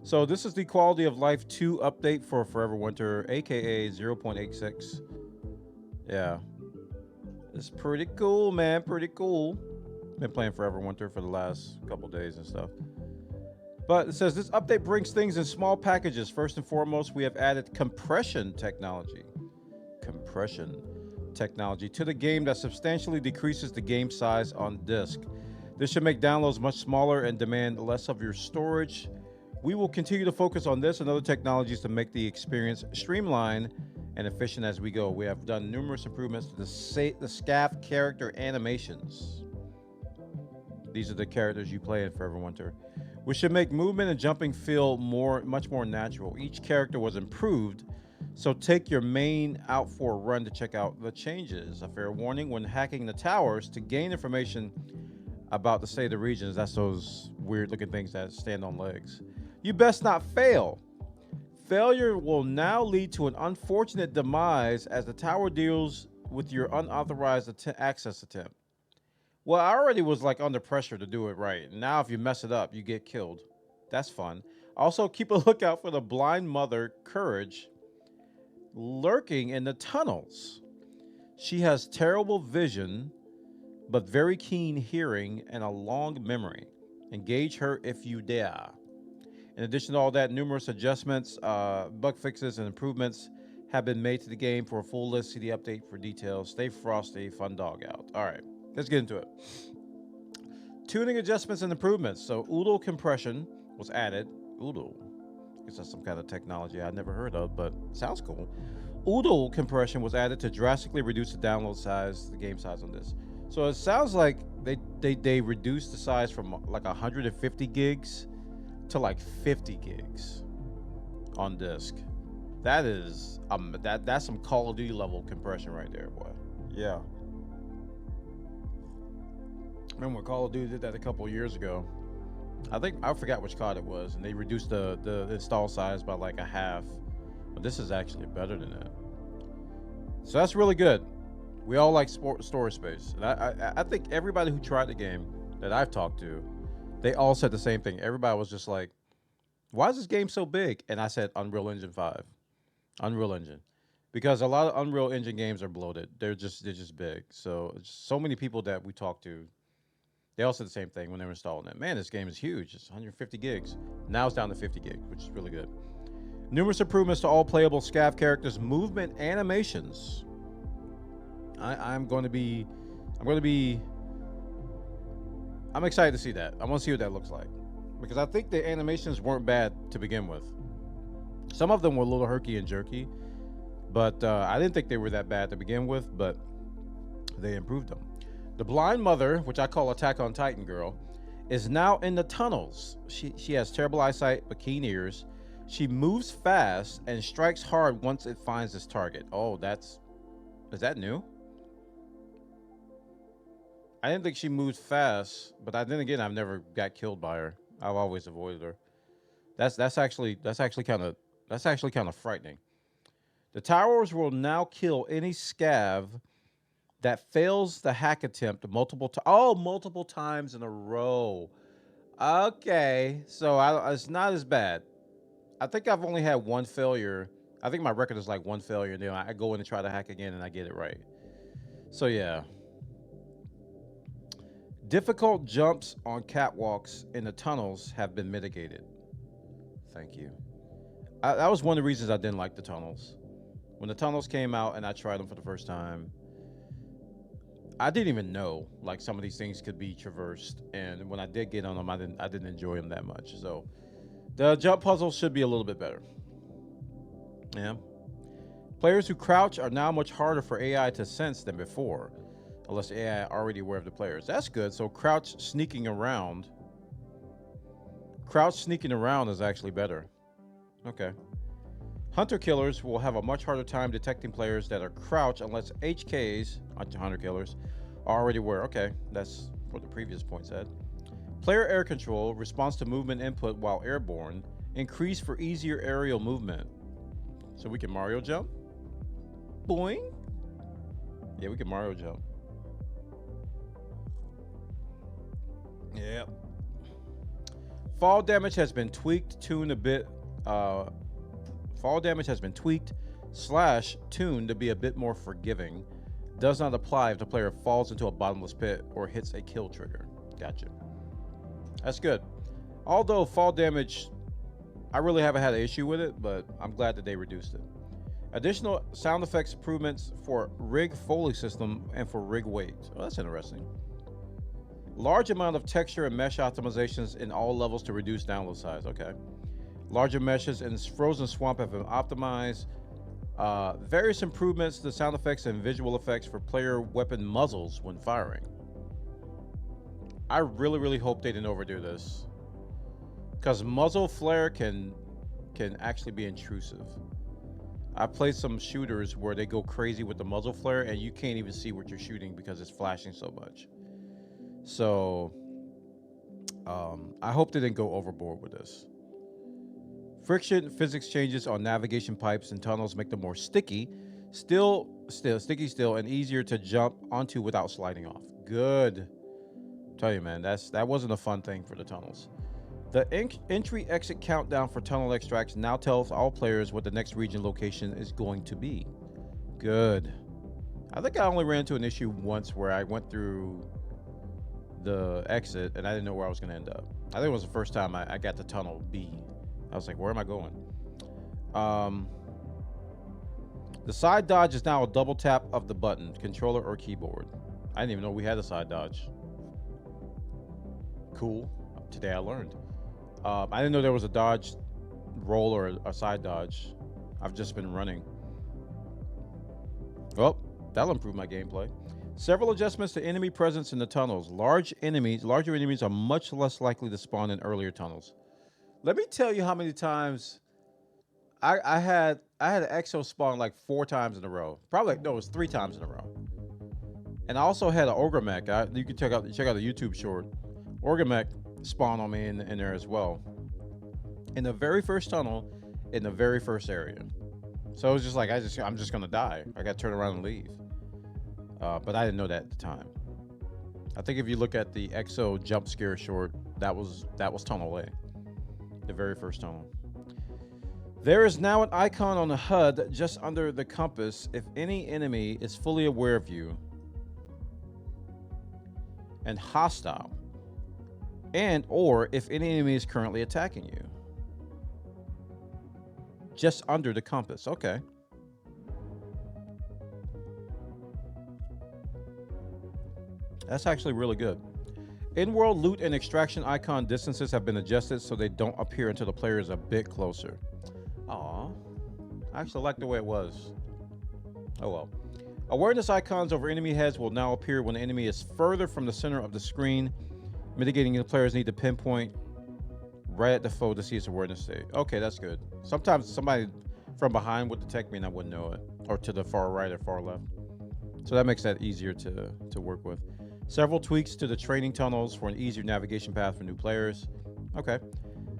So this is the Quality of Life 2 update for Forever Winter, aka 0.86. Yeah, it's pretty cool, man. Pretty cool. Been playing Forever Winter for the last couple days and stuff. But it says this update brings things in small packages. First and foremost, we have added compression technology. Compression technology to the game that substantially decreases the game size on disk. This should make downloads much smaller and demand less of your storage. We will continue to focus on this and other technologies to make the experience streamlined and efficient as we go. We have done numerous improvements to the SCAF character animations. These are the characters you play in Forever Winter, which should make movement and jumping feel much more natural. Each character was improved, so take your main out for a run to check out the changes. A fair warning when hacking the towers to gain information about the state of the regions. That's those weird looking things that stand on legs. You best not fail. Failure will now lead to an unfortunate demise as the tower deals with your unauthorized access attempt. Well, I already was like under pressure to do it right. Now, if you mess it up, you get killed. That's fun. Also, keep a lookout for the blind mother, Courage, lurking in the tunnels. She has terrible vision, but very keen hearing and a long memory. Engage her if you dare. In addition to all that, numerous adjustments, bug fixes, and improvements have been made to the game. For a full list, see the update for details. Stay frosty, fun dog out. All right, let's get into it. Tuning adjustments and improvements. So Oodle compression was added. Oodle. I guess that's some kind of technology I'd never heard of, but sounds cool. Oodle compression was added to drastically reduce the download size, the game size on this. So it sounds like they reduced the size from like 150 gigs to like 50 gigs on disk. That is that's some Call of Duty level compression right there, boy. Yeah. Remember when Call of Duty did that a couple of years ago? I forgot which COD it was, and they reduced the install size by like a half. But this is actually better than that. So that's really good. We all like storage space. And I think everybody who tried the game that I've talked to, they all said the same thing. Everybody was just like, why is this game so big? And I said Unreal Engine 5. Unreal Engine. Because a lot of Unreal Engine games are bloated. They're just big. So many people that we talked to, they all said the same thing when they were installing it. Man, this game is huge. It's 150 gigs. Now it's down to 50 gigs, which is really good. Numerous improvements to all playable SCAF characters' movement animations. I'm excited to see that. I want to see what that looks like. Because I think the animations weren't bad to begin with. Some of them were a little herky and jerky, but I didn't think they were that bad to begin with, but they improved them. The blind mother, which I call Attack on Titan girl, is now in the tunnels. She has terrible eyesight but keen ears. She moves fast and strikes hard once it finds its target. Oh, is that new? I didn't think she moved fast, but then again, I've never got killed by her. I've always avoided her. That's actually kind of frightening. The towers will now kill any scav that fails the hack attempt multiple times in a row. Okay, so it's not as bad. I think I've only had one failure. I think my record is like one failure, and then I go in and try to hack again, and I get it right. So yeah. Difficult jumps on catwalks in the tunnels have been mitigated. Thank you. That was one of the reasons I didn't like the tunnels. When the tunnels came out and I tried them for the first time, I didn't even know like some of these things could be traversed, and when I did get on them, I didn't enjoy them that much. So the jump puzzles should be a little bit better. Yeah. Players who crouch are now much harder for AI to sense than before, unless the AI are already aware of the players. That's good. So crouch sneaking around is actually better. Okay. Hunter killers will have a much harder time detecting players that are crouched unless HKs, hunter killers, are already aware. Okay, that's what the previous point said. Player air control, response to movement input while airborne, increase for easier aerial movement. So we can Mario jump? Boing? Yeah, we can Mario jump. Yep. Fall damage has been tweaked, tuned a bit. Fall damage has been tweaked / tuned to be a bit more forgiving. Does not apply if the player falls into a bottomless pit or hits a kill trigger. Gotcha. That's good. Although fall damage, I really haven't had an issue with it, but I'm glad that they reduced it. Additional sound effects improvements for rig Foley system and for rig weight. Oh, that's interesting. Large amount of texture and mesh optimizations in all levels to reduce download size. Okay. Larger meshes in Frozen Swamp have been optimized. Various improvements to sound effects and visual effects for player weapon muzzles when firing. I really hope they didn't overdo this, because muzzle flare can actually be intrusive. I played some shooters where they go crazy with the muzzle flare and you can't even see what you're shooting because it's flashing so much. So I hope they didn't go overboard with this. Friction physics changes on navigation pipes and tunnels make them more sticky, still and easier to jump onto without sliding off. Good. Tell you, man, that wasn't a fun thing for the tunnels. The entry-exit countdown for tunnel extracts now tells all players what the next region location is going to be. Good. I think I only ran into an issue once where I went through the exit and I didn't know where I was going to end up. I think it was the first time I got to tunnel B. I was like, where am I going? The side dodge is now a double tap of the button, controller or keyboard. I didn't even know we had a side dodge. Cool. Today I learned. I didn't know there was a dodge roll or a side dodge. I've just been running. Well, that'll improve my gameplay. Several adjustments to enemy presence in the tunnels. Larger enemies are much less likely to spawn in earlier tunnels. Let me tell you how many times I had an exo spawn like 4 times in a row. Probably no, it was 3 times in a row. And I also had an ogre mech. You can check out the YouTube short. Ogre mech spawned on me in there as well. In the very first tunnel, in the very first area. So it was just like I'm just gonna die. I gotta turn around and leave. But I didn't know that at the time. I think if you look at the EXO jump scare short, that was tunnel A. The very first tunnel. There is now an icon on the HUD just under the compass if any enemy is fully aware of you and hostile, and or if any enemy is currently attacking you. Just under the compass. Okay. That's actually really good. In-world loot and extraction icon distances have been adjusted so they don't appear until the player is a bit closer. Aw. I actually like the way it was. Oh well. Awareness icons over enemy heads will now appear when the enemy is further from the center of the screen, mitigating the players need to pinpoint right at the foe to see its awareness state. Okay, that's good. Sometimes somebody from behind would detect me and I wouldn't know it, or to the far right or far left. So that makes that easier to work with. Several tweaks to the training tunnels for an easier navigation path for new players. Okay.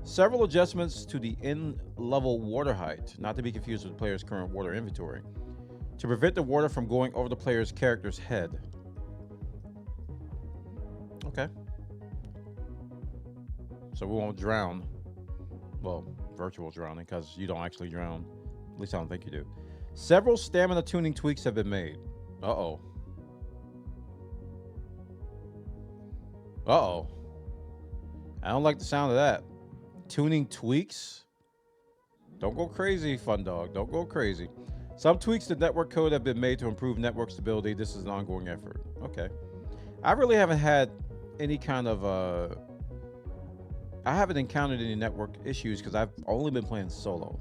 Several adjustments to the in-level water height, not to be confused with the player's current water inventory, to prevent the water from going over the player's character's head. Okay. So we won't drown. Well, virtual drowning, because you don't actually drown. At least I don't think you do. Several stamina tuning tweaks have been made. Uh-oh. Uh-oh. I don't like the sound of that. Tuning tweaks? Don't go crazy, fun dog. Don't go crazy. Some tweaks to network code have been made to improve network stability. This is an ongoing effort. Okay. I really haven't had any kind of... I haven't encountered any network issues because I've only been playing solo.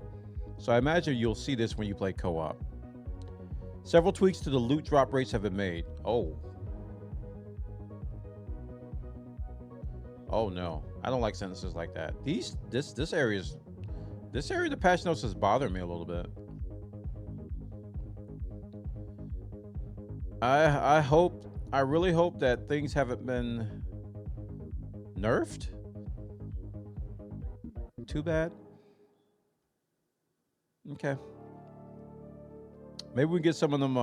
So I imagine you'll see this when you play co-op. Several tweaks to the loot drop rates have been made. Oh. Oh no, I don't like sentences like that. This area of the patch notes is bothering me a little bit. I really hope that things haven't been nerfed. Too bad. Okay. Maybe we can get some of them,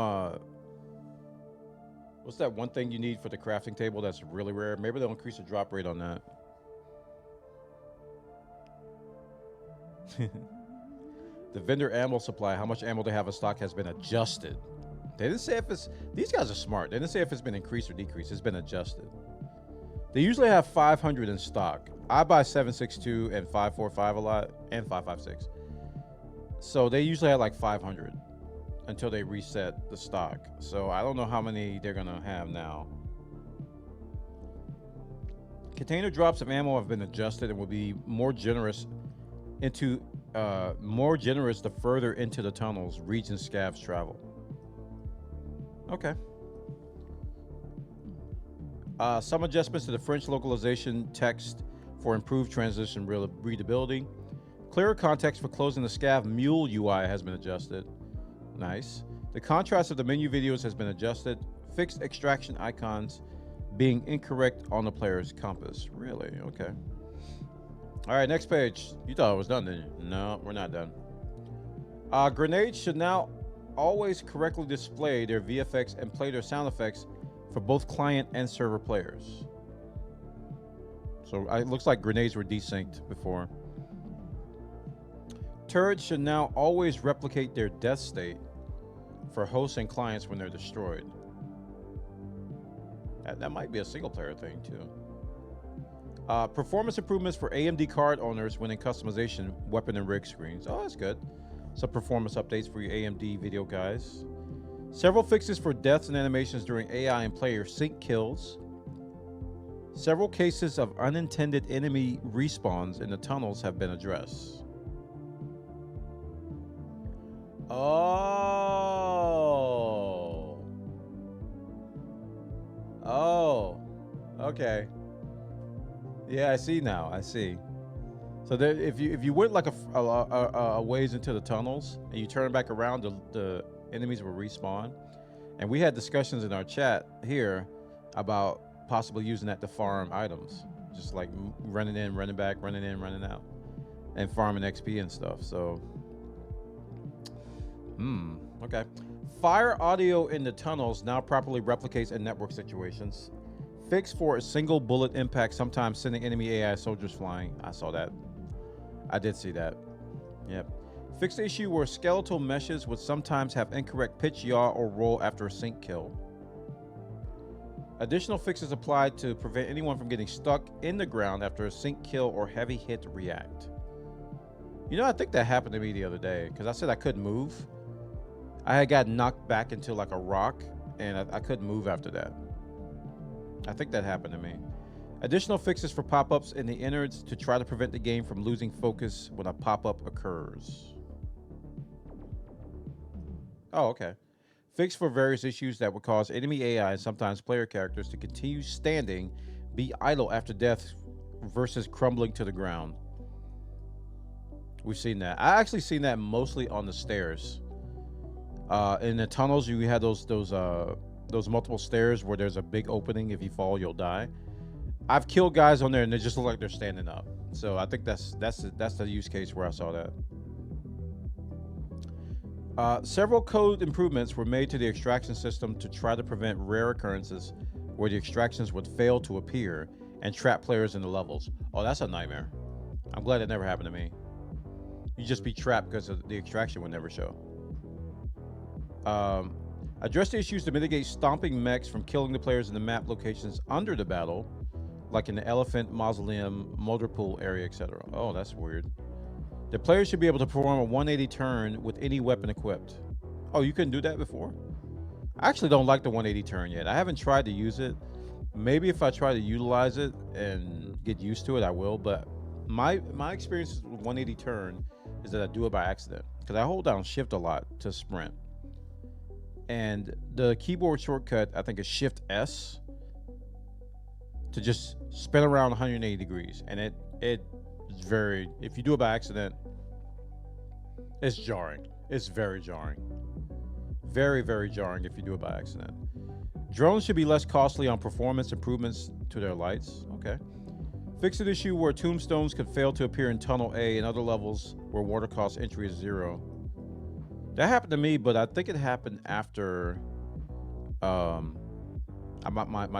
what's that one thing you need for the crafting table that's really rare? Maybe they'll increase the drop rate on that. The vendor ammo supply, how much ammo they have in stock, has been adjusted. They didn't say if it's... These guys are smart. They didn't say if it's been increased or decreased. It's been adjusted. They usually have 500 in stock. I buy 7.62 and 5.45 a lot, and 5.56. So they usually have like 500 until they reset the stock. So I don't know how many they're going to have now. Container drops of ammo have been adjusted and will be more generous the further into the tunnels region scavs travel. Okay. Some adjustments to the French localization text for improved transition readability. Clearer context for closing the scav mule UI has been adjusted. Nice. The contrast of the menu videos has been adjusted. Fixed extraction icons being incorrect on the player's compass. Really? Okay. All right, next page. You thought I was done, didn't you? No, we're not done. Grenades should now always correctly display their VFX and play their sound effects for both client and server players. So it looks like grenades were desynced before. Turrets should now always replicate their death state for hosts and clients when they're destroyed. That might be a single player thing too. Performance improvements for AMD card owners when in customization, weapon and rig screens. Oh, that's good. Some performance updates for your AMD video guys. Several fixes for deaths and animations during AI and player sync kills. Several cases of unintended enemy respawns in the tunnels have been addressed. Oh, okay. Yeah, I see now. I see. So there, if you went like a ways into the tunnels and you turn back around, the enemies will respawn. And we had discussions in our chat here about possibly using that to farm items, just like running in, running back, running in, running out, and farming XP and stuff. So, okay. Fire audio in the tunnels now properly replicates in network situations. Fix for a single bullet impact, sometimes sending enemy AI soldiers flying. I saw that. I did see that. Yep. Fix the issue where skeletal meshes would sometimes have incorrect pitch, yaw, or roll after a sync kill. Additional fixes applied to prevent anyone from getting stuck in the ground after a sync kill or heavy hit react. You know, I think that happened to me the other day because I said I couldn't move. I had got knocked back into like a rock and I couldn't move after that. I think that happened to me. Additional fixes for pop-ups in the innards to try to prevent the game from losing focus when a pop-up occurs. Oh, okay. Fix for various issues that would cause enemy AI and sometimes player characters to continue standing, be idle after death versus crumbling to the ground. We've seen that. I actually seen that mostly on the stairs. In the tunnels, you had those multiple stairs where there's a big opening. If you fall, you'll die. I've killed guys on there and they just look like they're standing up. So I think that's the use case where I saw that. Several code improvements were made to the extraction system to try to prevent rare occurrences where the extractions would fail to appear and trap players in the levels. Oh, that's a nightmare. I'm glad it never happened to me. You just be trapped because the extraction would never show. Address the issues to mitigate stomping mechs from killing the players in the map locations under the battle, like in the Elephant, Mausoleum, Motor Pool area, etc. Oh, that's weird. The player should be able to perform a 180 turn with any weapon equipped. Oh, you couldn't do that before? I actually don't like the 180 turn yet. I haven't tried to use it. Maybe if I try to utilize it and get used to it, I will. But my experience with 180 turn is that I do it by accident because I hold down shift a lot to sprint. And the keyboard shortcut, I think, is Shift S to just spin around 180 degrees. And it's very, if you do it by accident, it's jarring. It's very jarring. Very, very jarring if you do it by accident. Drones should be less costly on performance improvements to their lights. Okay. Fix an issue where tombstones could fail to appear in Tunnel A and other levels where water cost entry is 0. That happened to me, but I think it happened after my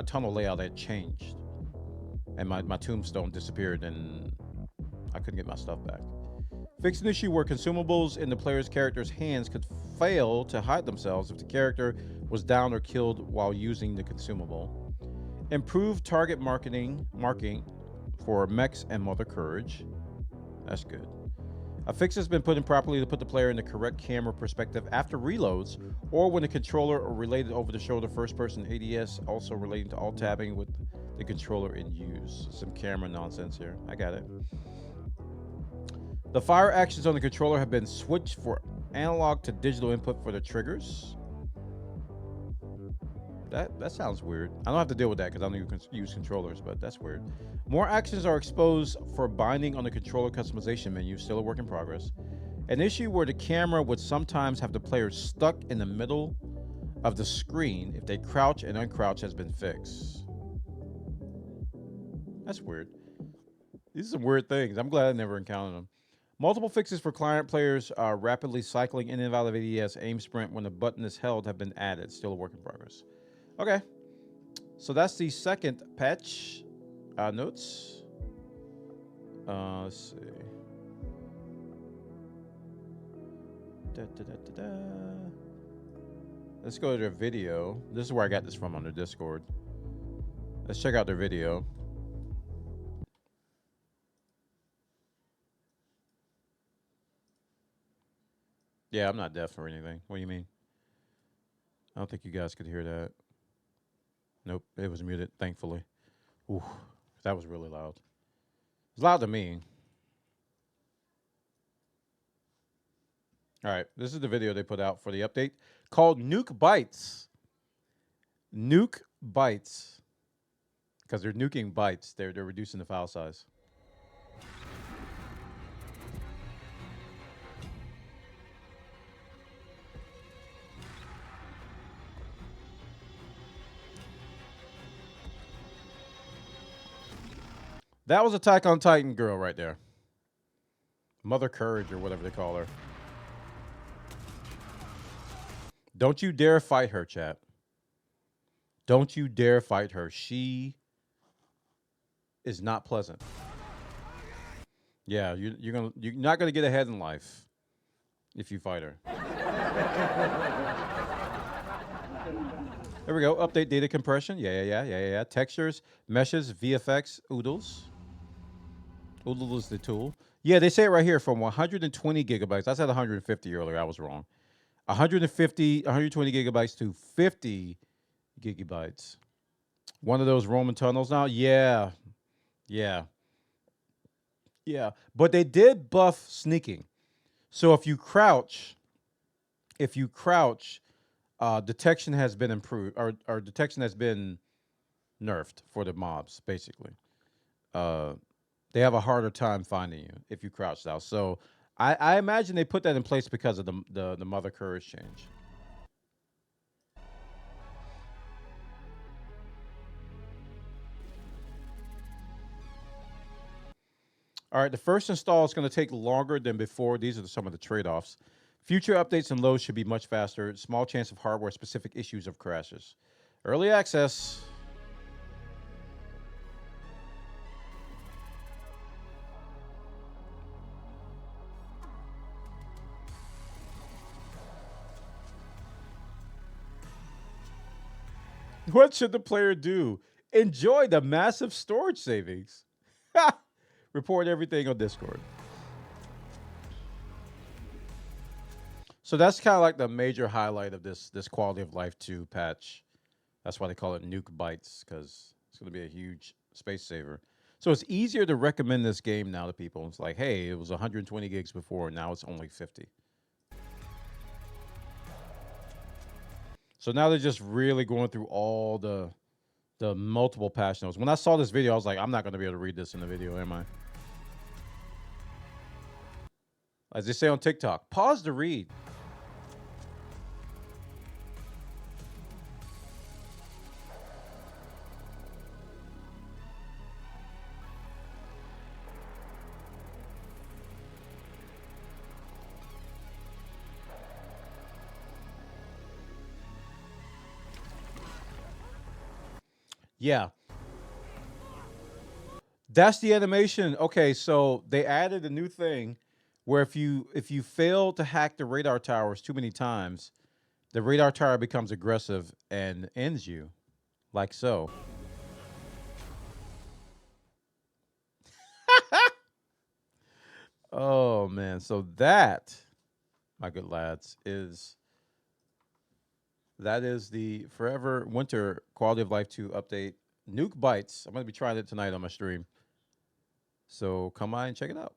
tunnel layout had changed and my tombstone disappeared and I couldn't get my stuff back. Fix an issue where consumables in the player's character's hands could fail to hide themselves if the character was down or killed while using the consumable. Improve target marking for mechs and Mother Courage. That's good. A fix has been put in properly to put the player in the correct camera perspective after reloads, or when the controller or related over-the-shoulder first-person ADS, also relating to alt-tabbing with the controller in use. Some camera nonsense here. I got it. The fire actions on the controller have been switched for analog to digital input for the triggers. That sounds weird. I don't have to deal with that because I don't even use controllers, but that's weird. More actions are exposed for binding on the controller customization menu, still a work in progress. An issue where the camera would sometimes have the player stuck in the middle of the screen if they crouch and uncrouch has been fixed. That's weird. These are some weird things. I'm glad I never encountered them. Multiple fixes for client players rapidly cycling in and out of ADS aim sprint when the button is held have been added. Still a work in progress. Okay. So that's the second patch notes. Let's see. Let's go to their video. This is where I got this from on their Discord. Let's check out their video. Yeah, I'm not deaf or anything. What do you mean? I don't think you guys could hear that. Nope, it was muted, thankfully. Ooh, that was really loud. It's loud to me. All right, this is the video they put out for the update called Nuke Bytes. Nuke Bytes. Because they're nuking bytes. They're reducing the file size. That was Attack on Titan girl right there. Mother Courage or whatever they call her. Don't you dare fight her, chat. Don't you dare fight her. She is not pleasant. Yeah, you're not gonna get ahead in life if you fight her. There we go. Update data compression. Yeah. Textures, meshes, VFX, oodles. Oodle is the tool. Yeah, they say it right here from 120 gigabytes. I said 150 earlier. I was wrong. 120 gigabytes to 50 gigabytes. One of those Roman tunnels now? Yeah. But they did buff sneaking. So if you crouch, detection has been improved, or detection has been nerfed for the mobs, basically. They have a harder time finding you if you crouch now. So I imagine they put that in place because of the Mother Courage change. All right, the first install is going to take longer than before. These are some of the trade-offs. Future updates and loads should be much faster. Small chance of hardware-specific issues of crashes. Early access. What should the player do? Enjoy the massive storage savings. Report everything on Discord. So that's kind of like the major highlight of this Quality of Life 2 patch. That's why they call it Nuke Bytes, because it's going to be a huge space saver. So it's easier to recommend this game now to people. It's like, hey, it was 120 gigs before, now it's only 50. So now they're just really going through all the multiple patch notes. When I saw this video, I was like, I'm not going to be able to read this in the video, am I? As they say on TikTok, pause to read. Yeah. That's the animation. Okay, so they added a new thing where if you fail to hack the radar towers too many times, the radar tower becomes aggressive and ends you, like so. Oh man, so that, my good lads, is that is the Forever Winter Quality of Life 2 update. Nuke Bytes. I'm gonna be trying it tonight on my stream. So come by and check it out.